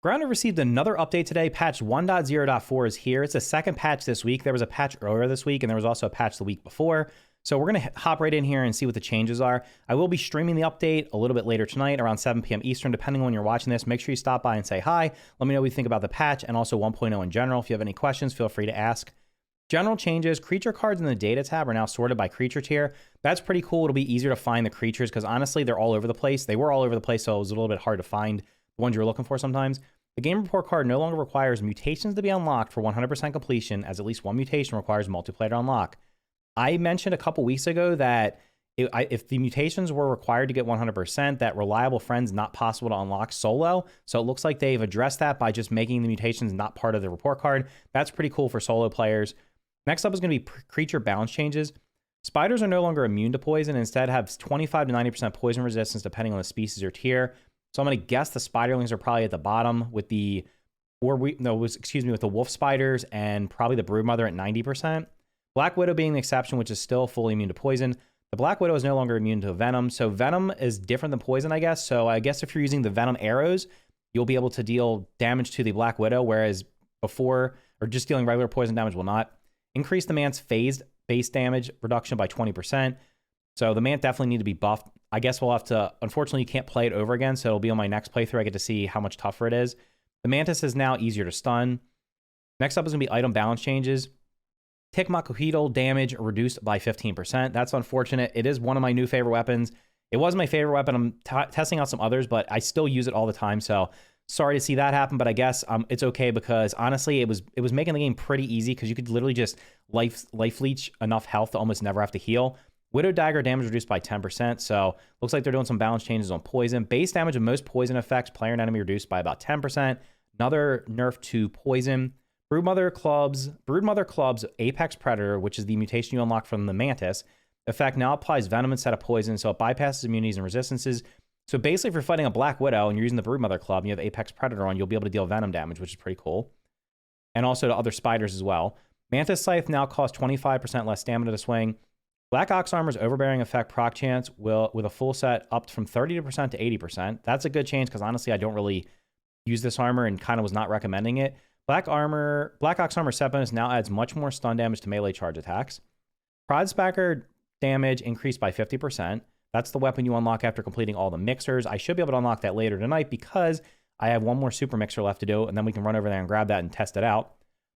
Grounded received another update today. Patch 1.0.4 is here. It's the second patch this week. There was a patch earlier this week, and there was also a patch the week before. So we're going to hop right in here and see what the changes are. I will be streaming the update a little bit later tonight around 7 p.m. Eastern, depending on when you're watching this. Make sure you stop by and say hi. Let me know what you think about the patch and also 1.0 in general. If you have any questions, feel free to ask. General changes, creature cards in the data tab are now sorted by creature tier. That's pretty cool. It'll be easier to find the creatures because honestly, they're all over the place. They were all over the place, so it was a little bit hard to find the ones you're looking for sometimes. The game report card no longer requires mutations to be unlocked for 100% completion, as at least one mutation requires multiplayer to unlock. I mentioned a couple weeks ago that if the mutations were required to get 100%, that reliable friends not possible to unlock solo. So it looks like they've addressed that by just making the mutations not part of the report card. That's pretty cool for solo players. Next up is going to be creature balance changes. Spiders are no longer immune to poison and instead have 25 to 90% poison resistance depending on the species or tier. So I'm going to guess the spiderlings are probably at the bottom with the with the wolf spiders and probably the broodmother at 90%. Black Widow being the exception, which is still fully immune to poison. The Black Widow is no longer immune to venom. So venom is different than poison, I guess. So I guess if you're using the venom arrows, you'll be able to deal damage to the Black Widow, whereas before, or just dealing regular poison damage will not. Increase the Mant's phased base damage reduction by 20%. So the Mant definitely need to be buffed. I guess we'll have to, unfortunately, you can't play it over again, so it'll be on my next playthrough. I get to see how much tougher it is. The Mantis is now easier to stun. Next up is going to be item balance changes. Tick Makuhito damage reduced by 15%. That's unfortunate. It is one of my new favorite weapons. It was my favorite weapon. I'm testing out some others, but I still use it all the time, so sorry to see that happen, but I guess it's okay because honestly, it was making the game pretty easy because you could literally just life leech enough health to almost never have to heal. Widow Dagger damage reduced by 10%, so looks like they're doing some balance changes on poison. Base damage of most poison effects, player and enemy reduced by about 10%. Another nerf to poison. Broodmother Club's Apex Predator, which is the mutation you unlock from the Mantis, effect now applies venom instead of poison, so it bypasses immunities and resistances. So basically, if you're fighting a Black Widow and you're using the Broodmother Club and you have Apex Predator on, you'll be able to deal venom damage, which is pretty cool. And also to other spiders as well. Mantis Scythe now costs 25% less stamina to swing. Black Ox Armor's overbearing effect proc chance will, with a full set, upped from 30% to 80%. That's a good change because honestly, I don't really use this armor and kind of was not recommending it. Black Ox Armor set bonus now adds much more stun damage to melee charge attacks. Prod Spacker damage increased by 50%. That's the weapon you unlock after completing all the mixers. I should be able to unlock that later tonight because I have one more super mixer left to do, and then we can run over there and grab that and test it out.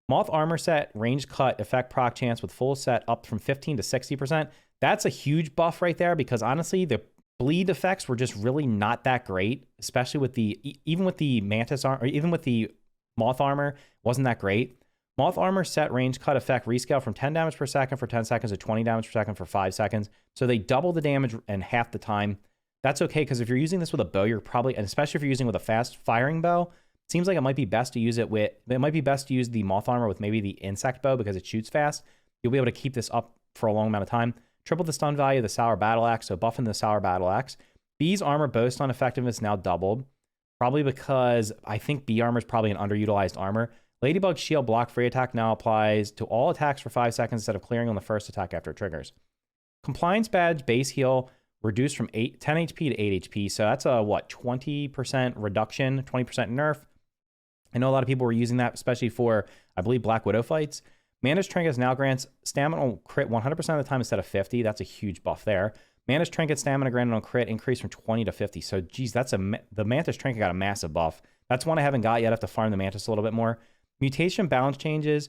Moth Armor set, range cut, effect proc chance with full set up from 15 to 60%. That's a huge buff right there because honestly, the bleed effects were just really not that great, especially with even with the Mantis Armor, or even with the Moth Armor, wasn't that great. Moth Armor set range cut effect rescale from 10 damage per second for 10 seconds to 20 damage per second for 5 seconds. So they double the damage in half the time. That's okay because if you're using this with a bow, you're probably, and especially if you're using with a fast firing bow, it seems like it might be best to use the Moth Armor with maybe the insect bow because it shoots fast. You'll be able to keep this up for a long amount of time. Triple the stun value of the Sour Battle Axe, so buffing the Sour Battle Axe. Bee's armor bow stun effectiveness now doubled, probably because I think Bee armor is probably an underutilized armor. Ladybug Shield block free attack now applies to all attacks for 5 seconds instead of clearing on the first attack after it triggers. Compliance Badge base heal reduced from 10 HP to 8 HP, so that's a 20% reduction, 20% nerf. I know a lot of people were using that, especially for, I believe, Black Widow fights. Mantis Trinkets now grants stamina on crit 100% of the time instead of 50. That's a huge buff there. Mantis Trinket stamina granted on crit increased from 20 to 50. So, geez, the Mantis Trinket got a massive buff. That's one I haven't got yet. I have to farm the Mantis a little bit more. Mutation balance changes.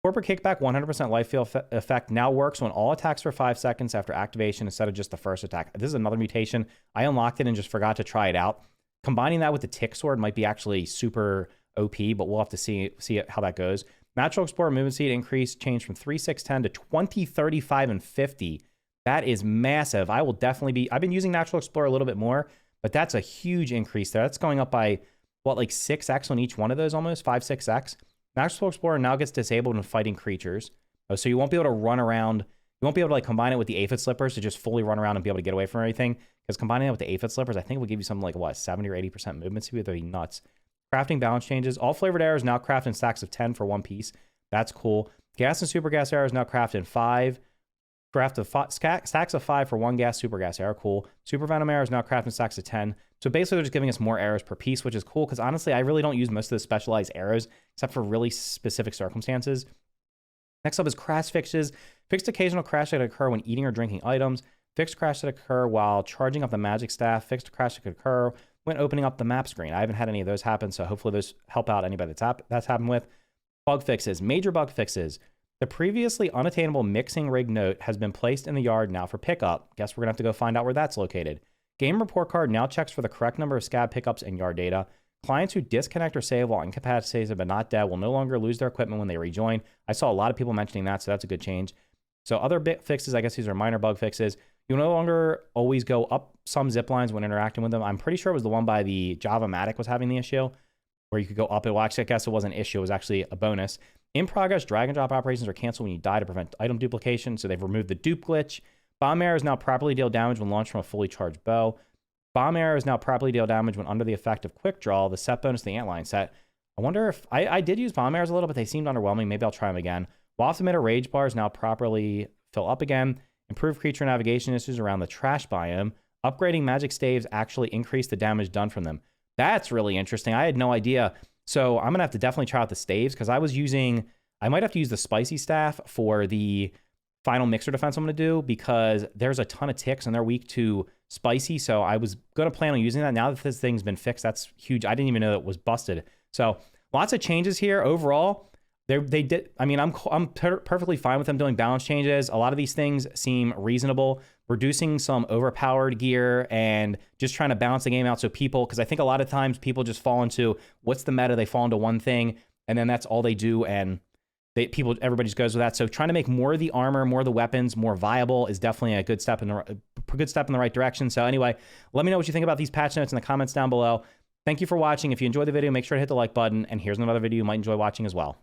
Corporate Kickback 100% life field effect now works on all attacks for 5 seconds after activation instead of just the first attack. This is another mutation. I unlocked it and just forgot to try it out. Combining that with the Tick Sword might be actually super OP, but we'll have to see how that goes. Natural Explorer movement speed increase changed from 3, 6, 10 to 20, 35, and 50. That is massive. I will definitely be... I've been using Natural Explorer a little bit more, but that's a huge increase there. That's going up by, what, like 6x on each one of those almost? 5, 6x? Natural Explorer now gets disabled when fighting creatures. So you won't be able to run around. You won't be able to like combine it with the Aphid Slippers to just fully run around and be able to get away from everything. Because combining it with the Aphid Slippers, I think it would give you something like, what, 70 or 80% movement speed? That'd be nuts. Crafting balance changes. All flavored arrows now craft in stacks of 10 for one piece. That's cool. Gas and super gas arrows now craft in 5. Stacks of 5 for one gas super gas arrow. Cool. Super venom arrows now craft in stacks of 10. So basically, they're just giving us more arrows per piece, which is cool because honestly, I really don't use most of the specialized arrows except for really specific circumstances. Next up is crash fixes. Fixed occasional crash that occur when eating or drinking items. Fixed crash that occur while charging up the magic staff. Fixed crash that could occur when opening up the map screen. I haven't had any of those happen, so hopefully those help out anybody that's happened with. Bug fixes. Major bug fixes. The previously unattainable mixing rig note has been placed in the yard now for pickup. Guess we're going to have to go find out where that's located. Game report card now checks for the correct number of scab pickups and yard data. Clients who disconnect or save while incapacitated but not dead will no longer lose their equipment when they rejoin. I saw a lot of people mentioning that, so that's a good change. So other bit fixes, I guess these are minor bug fixes. You no longer always go up some zip lines when interacting with them. I'm pretty sure it was the one by the Java-Matic was having the issue where you could go up it. Well, actually, I guess it wasn't an issue. It was actually a bonus. In progress, drag and drop operations are canceled when you die to prevent item duplication. So they've removed the dupe glitch. Bomb arrows now properly deal damage when launched from a fully charged bow. Bomb arrows now properly deal damage when under the effect of quick draw, the set bonus, the antline set. I wonder if I did use bomb arrows a little, but they seemed underwhelming. Maybe I'll try them again. Waft emitter rage bars now properly fill up again. Improved creature navigation issues around the trash biome. Upgrading magic staves actually increase the damage done from them. That's really interesting. I had no idea. So I'm going to have to definitely try out the staves because I might have to use the spicy staff for the final mixer defense I'm going to do because there's a ton of ticks and they're weak to spicy. So I was going to plan on using that. Now that this thing's been fixed, that's huge. I didn't even know it was busted. So lots of changes here overall. They did. I mean, I'm perfectly fine with them doing balance changes. A lot of these things seem reasonable. Reducing some overpowered gear and just trying to balance the game out so people, because I think a lot of times people just fall into what's the meta. They fall into one thing and then that's all they do, and everybody just goes with that. So trying to make more of the armor, more of the weapons, more viable is definitely a good step in the right direction. So anyway, let me know what you think about these patch notes in the comments down below. Thank you for watching. If you enjoyed the video, make sure to hit the like button. And here's another video you might enjoy watching as well.